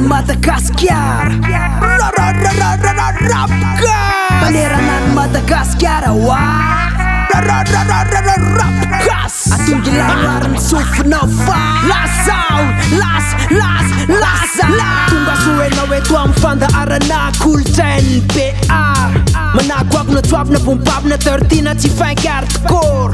Madagascar. Paneranan Madagascar. Atong gilaran supernova. Lasa Tunga suwe na wetu ang fandaaran na Kool Tsain'Be. Managwag na 12 na bumbab na 13 na si fang hardcore.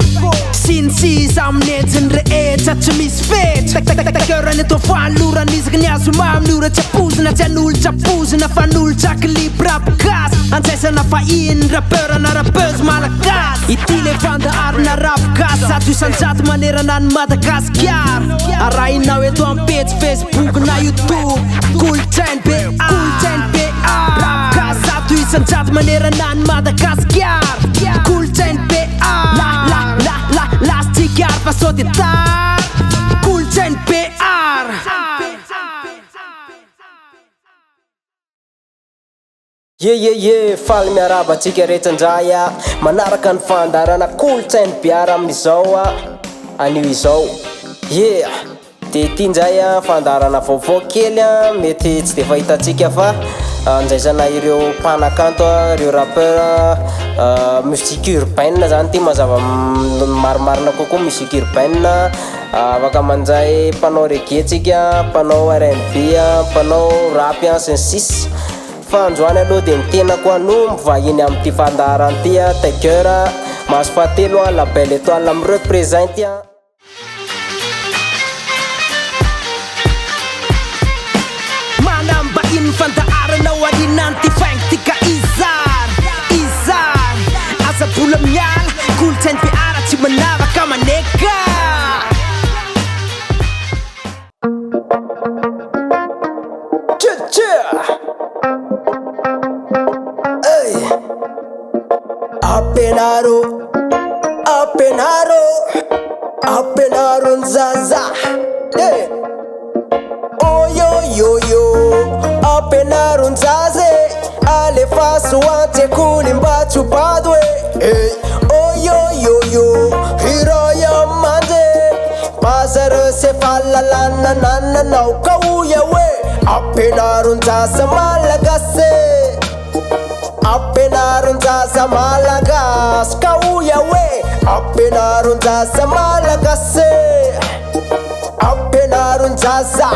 Sinsi samnetsen reet sa misfit. Taköran ito fanluran isa kanya sumam lurat sa puso na tjanul sa puso na fanul sa kalibra bagas. Ansesa na fain rapöra na rapös malakas. Itile fandaaran na rapkas at usansat maneranan Madagascar. Arayin na ito ang page Facebook na YouTube. Kool Tsain'Be, rapkas at usansat maneranan Madagascar. Kool Tsain'Be, las tigar pasotitar. Kool Tsain'Be. Faly miaraba atsika rehetrandray manaraka ny fandarana Kool Tsain'Be amin'izao anio izao. De ty ndray fandarana vaovao kely mety tsy de fahitatsika fa andraisana ireo mpanakanto ireo rappeur musique urbaine zany ty mazava marimarina kokoa musique urbaine. Afaka mandray mpanao reggae tsika, mpanao R&B, mpanao rap sy ny sisy. Fa androany aloha de mitena koa no mivahiny amin'ity fandarana ty Tiger mahazo fahatelo label étoile me représente. Manambahin fandaaran na warinan ti fang tika izar asa bulam yan Kool Tsain'Be arat si manava ka maneka. Apenaro nzaza. Apenaro nzaze alefaso ante kuli mbachu padwe. Hiroya mande pasaro se falla lana nana nau kauya we. Apenaro nzaza malagase. Apenaro nzaza malagas kauya we. Apenaro nzaza malagase. Apenaro nzaza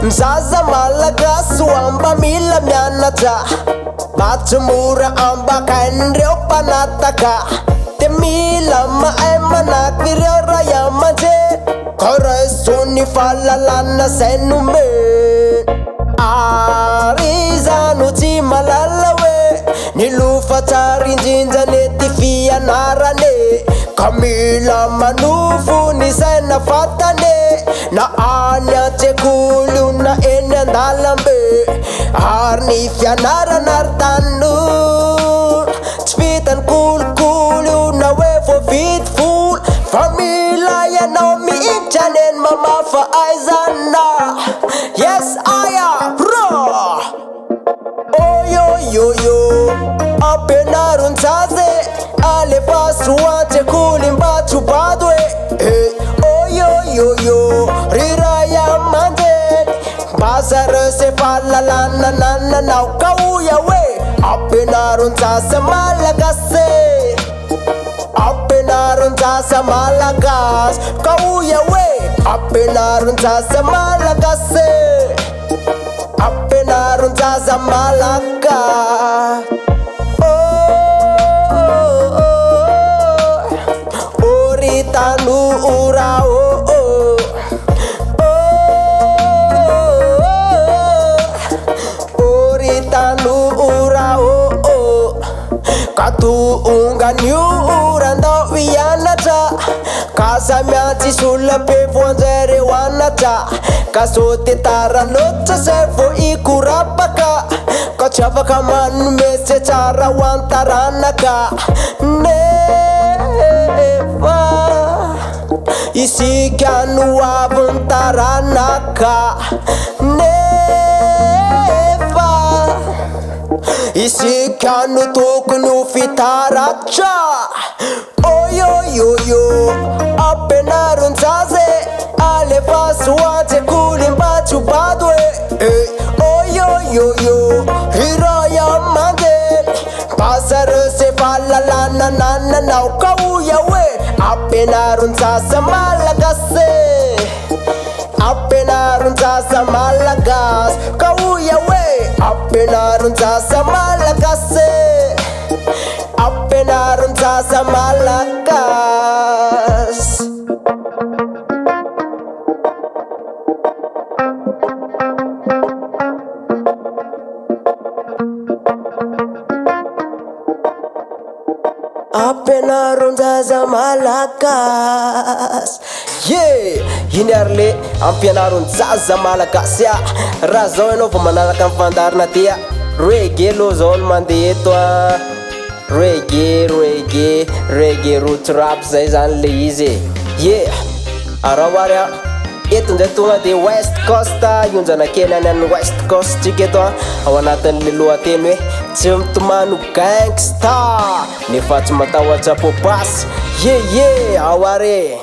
Mzaza malagas wamba mila mianatra. Matsumura amba kainreo panataka. Te mila maema nakireo raya manje. Kore suni falalana senume. Arizanu ti malalawe. Nilufa tari njinja neti fia narane. Kamila manufu ni sena fatane. Na anya tekulu na enya ndalambe. Arni fianara nartanu. Tspitan kulu na wefo fitful. Famila ya naomi inchanen mama fa aizana. Yes aya raw. Apenaro nzaze alefasu ante kuli mbachu padwe. Riraya mande basaro se falla lana nana nau kauya we. Apenaro nzaze malagase. Apenaro nzaze malagas kauya we. Apenaro nzaze malagase. Apenaro nzaze malagas. Oritanu ura Oritanu ura Katu unga nyura ndo vianata. Kasa mianti sulla pe fuanzere wanata. Kasote tara locha sefo ikurapaka. Kachava kamanu mese chara wantaranaka. Isikanu avuntaranaka. Neva isikanu tukunu fitaracha. Apenaro nzaze alefasu ate kuli mbachu Ampianaron-jaza malagasy Ampianaron-jaza malagasy Kauya we Ampianaron-jaza malagasy Ampianaron-jaza malagasy Ampianaron-jaza malagasy Yeah! Iny ary le ampianaron-jaza malagasy Raha zao ianao vao manaraka amin'ny fandarina ty Reggae aloha zao no mandeha eto Reggae root rap zay zany le izy Yeah! Araho ary eto ndray tonga de West Coast Ionjana kely any amin'ny West Coast tsika eto Ao anatin'le lohateny hoe tsy mitomano gangsta nefa tsy matahotra popasy Yeah! Ao ary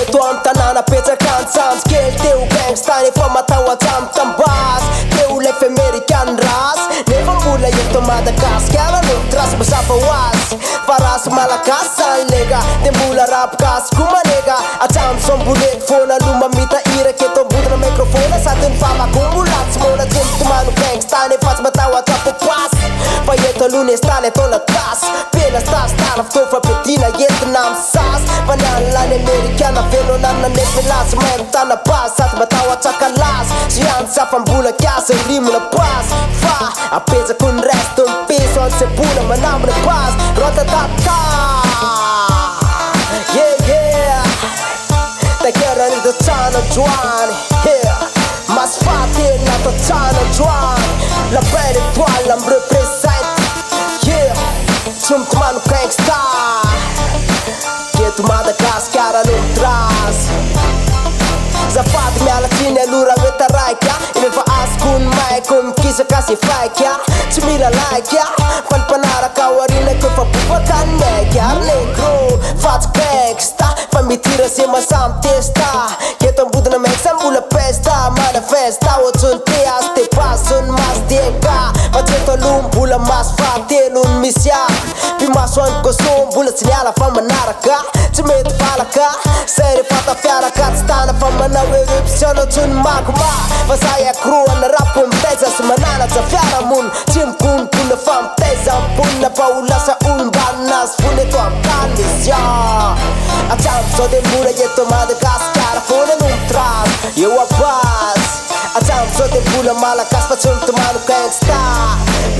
Eto amin'ny tanàna petsaka antsanjy kely teo gangsta nefa matahotra amin'ny tambasy Teo lefa American rasy nefa mbola eto Madagasikara no trasy mazava hoazy Fa rasy malagasy zany lega de mbola rap gasy koa manega Atramizao mbola eto foana no mamita iraka eto ambodina microphone Sady ny famako mbola tsy mona tsy mitomano gangsta nefa tsy matahotra popasy Fa eto aloha nestaly atao latasy Pena stasitara fitaovam-piadina entina amin'ny sasy Fa ny an'lany Amerikana velo nanana nefa lazy Mairo tana basy sady matahotra kalasy Sy antsafam-bola kiasy rimona basy Fa apetsako ny resto ny piso Antsebola manamina basy Rotatata Yeah Takera ny tatsana androany Mas faty na tatsana androany La belle étoile me représente Yeah Tsy mitomano gangsta Eto Madagasikara no mitrasy Zafady mialatsiny alora hoe taraika Inefa azoko ny maiko mikisaka sy faika Tsy mila laika Fa ny mpanaraka ao arinako efa bobaka ny maika Ary negro fa tsy gangsta Fa mitira se masamy testa Eto ambodina maika mbola pesta Manifesta ohatsy ny teasy te basy ny masy denga Fa tsy eto aloha mbola masy fahatelo ny misy Pimaso any koso mbola tsy niala fa manaraka Tsy mety valaka Zay refa tafiaraka tsy tana fa manao eruption ohatsy ny magma Fa zay akroa na rapo mitaiza sy mananatra fiarahamonina Tsy mikonokona fa mitaiza amponina Fa ho lasa olombaninazy fony eto amin'ny tany izy Atramizao de mbola eto Madagasikara foana no mitrasy Eo abasy Atramizao de mbola malagasy fa tsy mitomano gangsta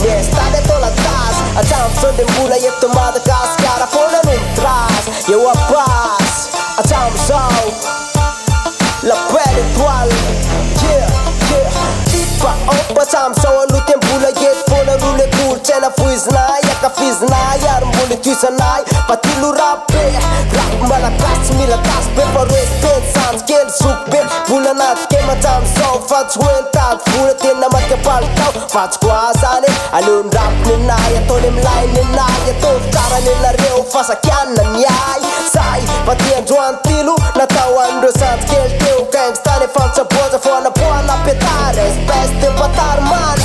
Nestady atao latasy Atramizao de mbola eto Madagasikara foana no mitrasy Eo abasy Atramizao La belle étoile Yeah Ipa opa Atramizao aloha te mbola eto foana ro le kolotsaina foizinay Akafizinay ary mbola itoisanay Fa tilo rap be Rap malagasy tsy mila tasy be Fa respect sanjy kely zoko be Mbola anaty kema atramizao Fa tsy hoe nitady vola tena matika palitao Fa tsy koa zany aleo ny rap nenay Ataony amilay nenay Atao fitara nenareo Fa sakianina niay Zay fa ty androany tilo Natao andreo sanjy kely teo gangsta nefa mitsaboaja Fo anapoana petare Espèce de patard man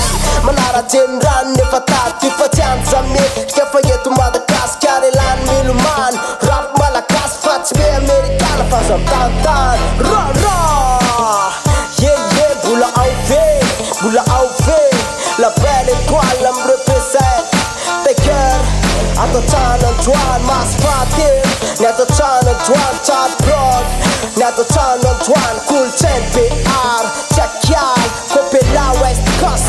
Manara-jeny rano nefa tady Fa tsy anjame Kafa eto Madagasikara elany milomano Rap malagasy fa tsy be Amerikana Fa zao mitantany Yeah Mbola ao ve La belle étoile me représente Taker Ato tsana androany masy fahatelo Ny ato tsana androany tsady brod Ny ato tsana androany Kool Tsain'Be Tsakial Kopela West Coast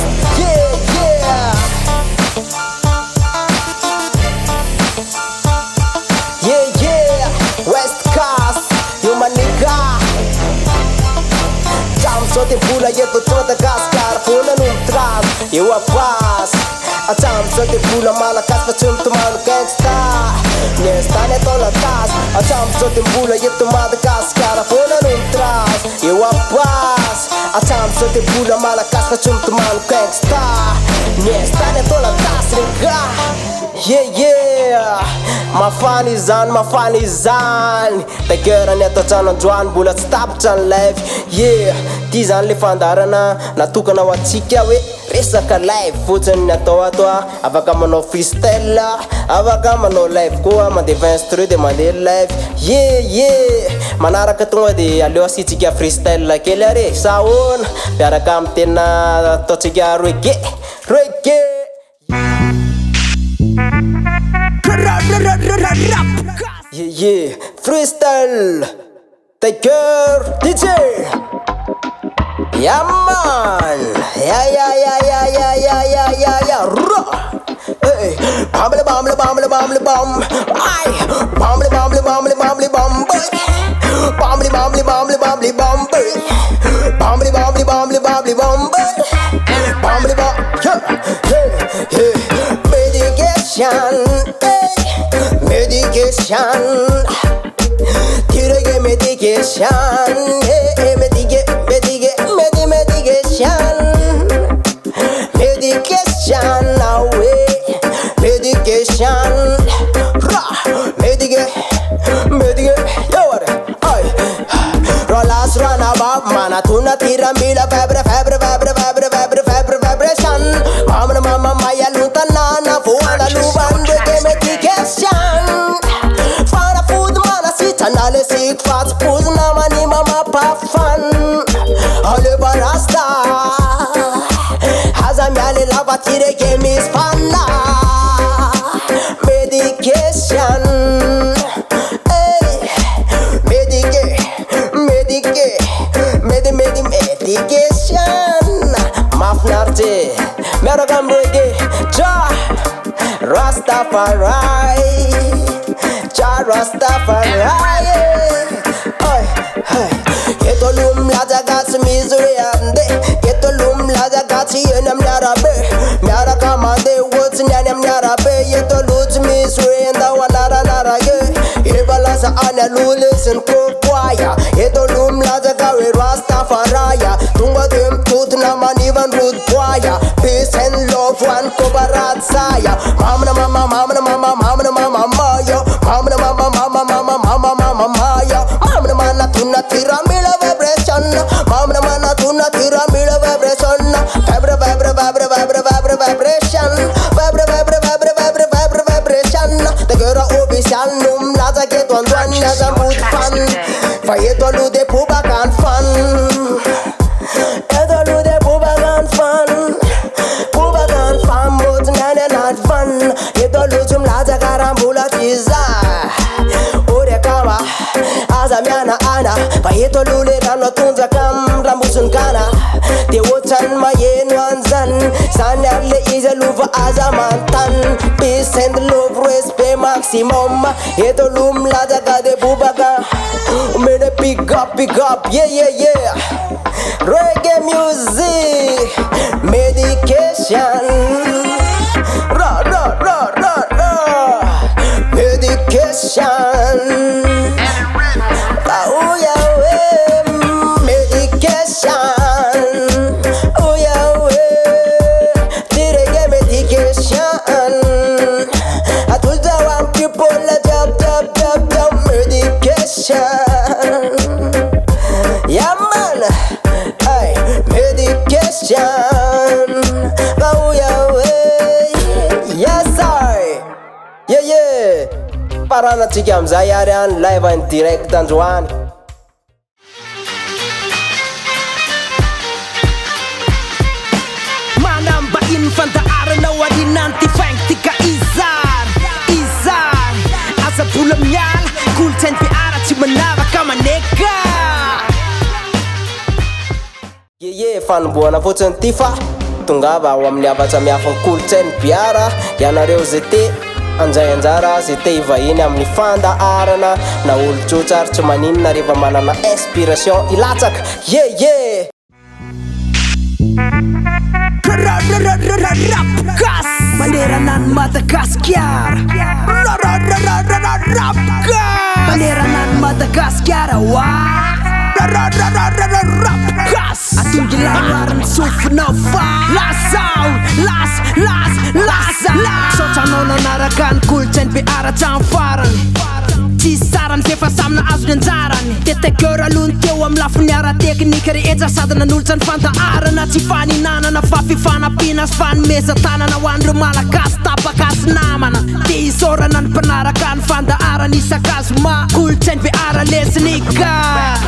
Yeah West Coast Yo maniga Atramizao de mbola eto Madagasikara foana no mitrasy Eo abasy Atramizao de mbola malagasy fa tsy mitomano gangsta Nestany atao latasy Atramizao de mbola eto Madagasikara foana no mitrasy Eo abasy Atramizao de mbola malagasy fa tsy mitomano gangsta Nestany atao latasy rega Yeah mafana izany takerany atao trano androany mbola tsy tapitra ny live. Yeah, ty zany le fandarana natokana ho atsika hoe resaka live fotsiny ny atao ato a. Afaka manao freestyle, afaka manao live koa, mandeva instru de mandeha live. Yeah, manaraka tonga de aleo asitsika freestyle kely are saona miaraka amin'ny tena ataotsika reggae. Yeah, freestyle, taker, DJ. Yeah man, yeah. Hey, bamble bam, ay, bamble bam, boy, bamble bam, boy, bamble bam, medication, tirage medication, medication, away, medication, yo what? Ay, rolas rana bab, mana tuna tira mila vibration. Mama maya luta nana fuana luban de medication. Fara food mana sit analysis fast food na mani mama pa fan. Ale barasta hazam yale lava tire game is fana. Medication, hey, medication. Mafnarte, meragam reggae, ja Rastafari, Hey, Getolum laza gats misery amde, Getolum laza gats yenam yarabe, Marakamade woods nyanam yarabe, Yetoluz misery and the walara ye, Ebalaza analulis and Kokwaya, Getolum laza gawe Rastafari, Tunga dem tooth naman even root choir, peace and love one kobarat saya, mama tuna tira mila vibration, mama mana tuna tira mila vibration, vibration, the girl official num laza get one as a mood fan, fayeto lude puba can fun, edo lude puba can fun, but nane not fun, edo luzum laza karambula tiza, ore kama azamiana ana, fayeto lule rano tunza kam rambusun kana, te wotan mayen wanzan, sanale iza luva azamantan, peace and love respect maximum, edo lum laza kade bubaga, mene pick up, yeah, reggae music, medication, medication. Oh yeah, medication. Oh yeah, did I get medication? I told the one people job medication. Yeah man, hey, medication. Oh yeah, yes I. Yeah. Parana tsika amizay ary any live and direct androany. Manamba infantaarana ho aninanty faignitika izar asa bola miala Kool-Tsain'Be tsy manavaka maneka. Yeah, fanomboana fotsiny ty fa tongava ao amin'ny avatsa miafiny Kool-Tsain'Be ianareo zay te anjay anjara zay te ivahiny amin'ny fandaharana na olo-tsotra ary tsy maninona rehefa manana inspiration ilatsaka. Yeah. Rapkas Maneranan Madagaskar Maneranan Madagaskar Rapkas Atungilararan sufna fa Lasaw Las Sotanona manaraka ny kolotsain'Be hatramin'ny farany tsisy sarany fefa samina azo ny anjarany tetekeur alohany teo amin'ny lafiny ara-teknika rehetra sady nanolotra ny fandaharana tsy faninanana fa fifanampiana sy fanomezan-tanana ho an'ireo malagasy tapakasy namana dia isaorana ny mpanaraka ny fandaharana isan-kazoma kolotsain'Be lesnika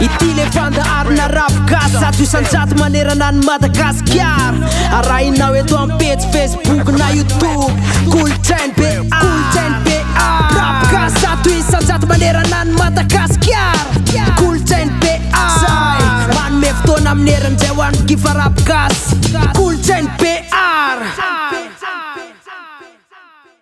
ity le fandaharana rapigasy zato isan-jato manerana ny Madagasikara arahinao eto amin'ny page Facebook na YouTube kolotsain'Be rapigasy zato isan-jato manerana ny Madagasikara kolotsain'Be manome fotoana amin'ny herin-jay ho an'ny gifa rapigasy